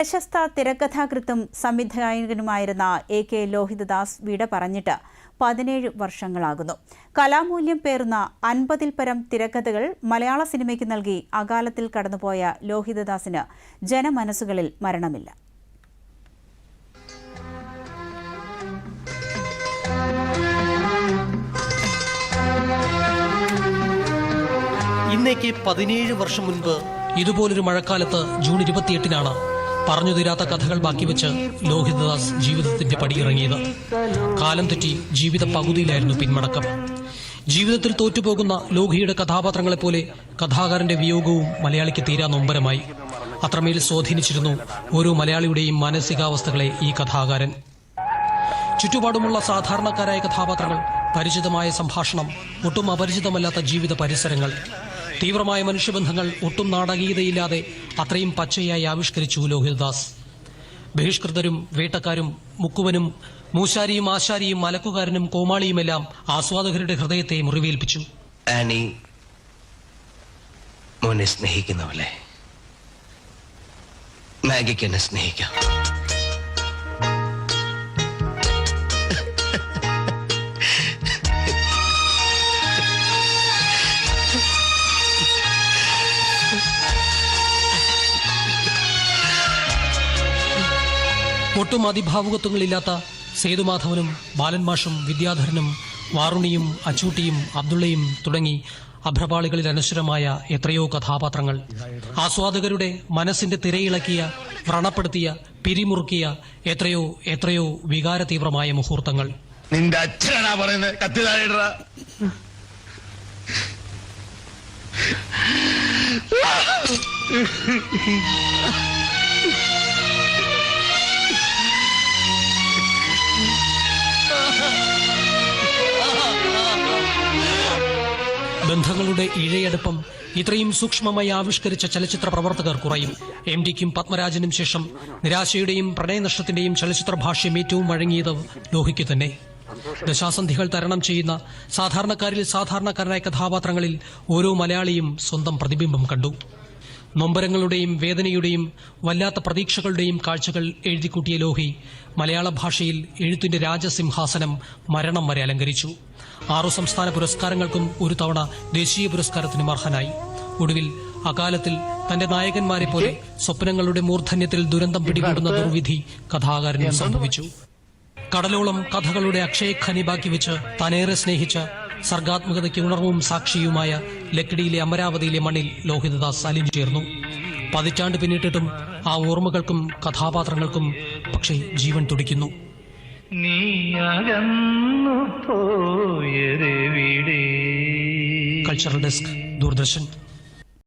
പ്രശസ്ത തിരക്കഥാകൃത്തും സംവിധായകനുമായിരുന്ന AK ലോഹിതദാസ് വിട പറഞ്ഞിട്ട് 17 വർഷങ്ങളാകുന്നു. കലാമൂല്യം പേറുന്ന 50-ൽ പരം തിരക്കഥകൾ മലയാള സിനിമയ്ക്ക് നൽകി അകാലത്തിൽ കടന്നുപോയ ലോഹിതദാസിന് ജനമനസ്സുകളിൽ മരണമില്ല. ഇന്നേക്ക് 17 വർഷം മുൻപ് ഇതുപോലൊരു മഴക്കാലത്ത് ജൂൺ 28-നാണ് പറഞ്ഞു തീരാത്ത കഥകൾ ബാക്കി വെച്ച് ലോഹിതദാസ് ജീവിതത്തിന്റെ പടിയിറങ്ങിയത്. കാലം തെറ്റി ജീവിത പകുതിയിലായിരുന്നു പിന്മടക്കം. ജീവിതത്തിൽ തോറ്റുപോകുന്ന ലോഹിയുടെ കഥാപാത്രങ്ങളെപ്പോലെ കഥാകാരന്റെ വിയോഗവും മലയാളിക്ക് തീരാ നൊമ്പരമായി. അത്രമേൽ സ്വാധീനിച്ചിരുന്നു ഓരോ മലയാളിയുടെയും മാനസികാവസ്ഥകളെ ഈ കഥാകാരൻ. ചുറ്റുപാടുമുള്ള സാധാരണക്കാരായ കഥാപാത്രങ്ങൾ, പരിചിതമായ സംഭാഷണം, ഒട്ടും അപരിചിതമല്ലാത്ത ജീവിത പരിസരങ്ങൾ, തീവ്രമായ മനുഷ്യബന്ധങ്ങൾ ഒട്ടും നാടകീയതയില്ലാതെ അത്രയും പച്ചയായി ആവിഷ്കരിച്ചു ലോഹിതദാസ്. ബഹിഷ്കൃതരും വേട്ടക്കാരും മുക്കുവനും മൂശാരിയും ആശാരിയും മലക്കുകാരനും കോമാളിയുമെല്ലാം ആസ്വാദകരുടെ ഹൃദയത്തെ മുറിവേൽപ്പിച്ചു. ആനി മോനെ സ്നേഹിക്കുന്നവളെ, മാഗിക്ക് എന്നെ സ്നേഹിക്കാം. ഒട്ടും അതിഭാവുകത്വങ്ങളില്ലാത്ത സേതുമാധവനും ബാലൻമാഷും വിദ്യാധരനും വാറുണിയും അച്ചൂട്ടിയും അബ്ദുള്ളയും തുടങ്ങി അഭ്രപാളികളിൽ അനശ്വരമായ എത്രയോ കഥാപാത്രങ്ങൾ, ആസ്വാദകരുടെ മനസ്സിന്റെ തിരയിളക്കിയ, വ്രണപ്പെടുത്തിയ, പിരിമുറുക്കിയ എത്രയോ എത്രയോ വികാര തീവ്രമായ മുഹൂർത്തങ്ങൾ. നിന്റെ അച്ഛനാ പറയുന്നത്, കത്തി താഴെയിട. ബന്ധങ്ങളുടെ ഇഴയടുപ്പം ഇത്രയും സൂക്ഷ്മമായി ആവിഷ്കരിച്ച ചലച്ചിത്ര പ്രവർത്തകർ കുറയും. MDക്കും പത്മരാജനും ശേഷം നിരാശയുടെയും പ്രണയനഷ്ടത്തിന്റെയും ചലച്ചിത്ര ഭാഷ്യം ഏറ്റവും വഴങ്ങിയത് ലോഹിക്ക് തന്നെ. ദശാസന്ധികൾ തരണം ചെയ്യുന്ന സാധാരണക്കാരിൽ സാധാരണക്കാരനായ കഥാപാത്രങ്ങളിൽ ഓരോ മലയാളിയും സ്വന്തം പ്രതിബിംബം കണ്ടു. നൊമ്പരങ്ങളുടെയും വേദനയുടെയും വല്ലാത്ത പ്രതീക്ഷകളുടെയും കാഴ്ചകൾ എഴുതിക്കൂട്ടിയ ലോഹി മലയാള ഭാഷയിൽ എഴുത്തിന്റെ രാജസിംഹാസനം മരണം വരെ അലങ്കരിച്ചു. 6 സംസ്ഥാന പുരസ്കാരങ്ങൾക്കും ഒരു തവണ ദേശീയ പുരസ്കാരത്തിനും അർഹനായി. ഒടുവിൽ അകാലത്തിൽ തന്റെ നായകന്മാരെ പോലെ സ്വപ്നങ്ങളുടെ മൂർധന്യത്തിൽ ദുരന്തം പിടികൂടുന്ന ദുർവിധി കഥാകാരനും സംഭവിച്ചു. കടലോളം കഥകളുടെ അക്ഷയഖനി ബാക്കി വെച്ച് താനേറെ സ്നേഹിച്ച, സർഗാത്മകതയ്ക്ക് ഉണർവും സാക്ഷിയുമായ ലക്കിടിയിലെ അമരാവതിയിലെ മണ്ണിൽ ലോഹിതദാസ് അലിഞ്ഞു ചേർന്നു. പതിറ്റാണ്ട് പിന്നിട്ടിട്ടും ആ ഓർമ്മകൾക്കും കഥാപാത്രങ്ങൾക്കും പക്ഷേ ജീവൻ തുടിക്കുന്നു. Cultural desk, Doordarshan.